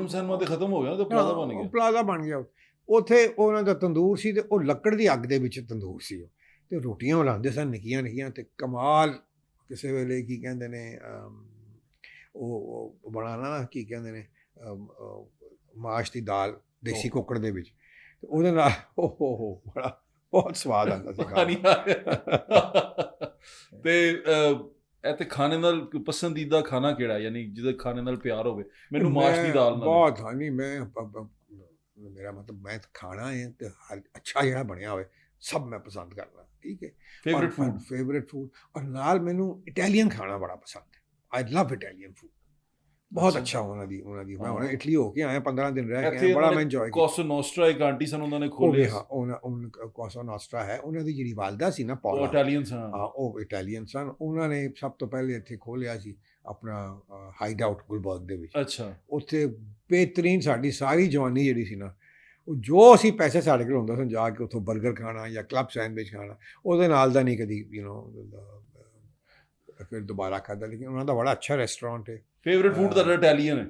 Film cinema ਤੇ ਖਤਮ ਹੋ ਗਿਆ ਤੇ ਪਲਾਜ਼ਾ ਬਣ ਗਿਆ। ਪਲਾਜ਼ਾ ਬਣ ਗਿਆ। ਉੱਥੇ ਉਹਨਾਂ ਦਾ ਤੰਦੂਰ ਸੀ, ਤੇ ਉਹ ਲੱਕੜ ਦੀ ਅੱਗ ਦੇ ਵਿੱਚ ਤੰਦੂਰ ਸੀ ਉਹ, ਤੇ ਰੋਟੀਆਂ ਬਣਾਉਂਦੇ ਸਨ ਨਿੱਕੀਆਂ ਨਿੱਕੀਆਂ, ਤੇ ਕਮਾਲ। ਕਿਸੇ ਵੇਲੇ ਕੀ ਕਹਿੰਦੇ ਨੇ ਉਹ ਬਣਾਉਣਾ, ਕੀ ਕਹਿੰਦੇ ਨੇ, ਮਾਸ਼ ਦੀ ਦਾਲ ਦੇਸੀ ਕੁੱਕੜ ਦੇ ਵਿੱਚ, ਤੇ ਉਹਦੇ ਨਾਲ ਹੋ ਬੜਾ ਬਹੁਤ ਸਵਾਦ ਆਉਂਦਾ ਸੀ ਤੇ ਇਹ ਤੇ ਖਾਣੇ ਨਾਲ ਪਸੰਦੀਦਾ ਖਾਣਾ ਕਿਹੜਾ, ਯਾਨੀ ਜਿਹਦੇ ਖਾਣੇ ਨਾਲ ਪਿਆਰ ਹੋਵੇ? ਮੈਨੂੰ ਮਾਸ਼ ਦੀ ਦਾਲ ਨਾਲ ਬਹੁਤ। ਹਾਂ ਨਹੀਂ, ਮੇਰਾ ਮਤਲਬ ਮੈਂ ਖਾਣਾ ਹੈ ਤੇ ਅੱਛਾ ਜਿਹੜਾ ਬਣਿਆ ਹੋਵੇ ਸਭ ਮੈਂ ਪਸੰਦ ਕਰਦਾ। ਠੀਕ ਹੈ, ਫੇਵਰੇਟ ਫੂਡ। ਔਰ ਨਾਲ ਮੈਨੂੰ ਇਟਾਲੀਅਨ ਖਾਣਾ ਬੜਾ ਪਸੰਦ ਹੈ। ਆਈ ਲਵ ਇਟਾਲੀਅਨ ਫੂਡ। ਬਹੁਤ ਅੱਛਾ ਉਹਨਾਂ ਦੀ ਮੈਂ ਹੁਣ ਇਟਲੀ ਹੋ ਕੇ ਆਇਆ, 15 ਦਿਨ ਰਹਿ ਕੇ ਆਇਆ, ਬੜਾ ਮੈਂ ਇੰਜੋਏ ਕੀਤਾ। ਕੋਸਾ ਨੋਸਟਰਾ ਇੱਕ ਆਂਟੀ ਸਨ, ਉਹਨਾਂ ਨੇ ਖੋਲ੍ਹਿਆ। ਹਾਂ, ਕੋਸਾ ਨੋਸਟਰਾ ਹੈ, ਉਹਨਾਂ ਦੀ ਜਿਹੜੀ ਵਾਲਦਾ ਸੀ ਨਾ, ਪੌਲਾ, ਇਟਾਲੀਅਨ ਸਨ। ਹਾਂ, ਉਹ ਇਟਾਲੀਅਨ ਸਨ। ਉਹਨਾਂ ਨੇ ਸਭ ਤੋਂ ਪਹਿਲੇ ਇੱਥੇ ਖੋਲ੍ਹਿਆ ਸੀ ਆਪਣਾ ਹਾਈਡ ਆਊਟ ਗੁਲਬਰਗ ਦੇ ਵਿੱਚ। ਅੱਛਾ। ਉੱਥੇ ਬਿਹਤਰੀਨ ਸਾਡੀ ਸਾਰੀ ਜਵਾਨੀ ਜਿਹੜੀ ਸੀ ਨਾ, ਉਹ ਜੋ ਅਸੀਂ ਪੈਸੇ ਸਾਡੇ ਕੋਲ ਹੁੰਦਾ ਸਨ ਜਾ ਕੇ ਉੱਥੋਂ ਬਰਗਰ ਖਾਣਾ ਜਾਂ ਕਲੱਬ ਸੈਂਡਵਿਚ ਖਾਣਾ, ਉਹਦੇ ਨਾਲ ਦਾ ਨਹੀਂ ਕਦੀ ਫਿਰ ਦੁਬਾਰਾ ਖਾਧਾ। ਲੇਕਿਨ ਉਹਨਾਂ ਦਾ ਬੜਾ ਅੱਛਾ ਰੈਸਟੋਰੈਂਟ ਹੈ। ਫੇਵਰੇਟ ਫੂਡ ਤੁਹਾਡਾ ਇਟਾਲੀਅਨ ਹੈ?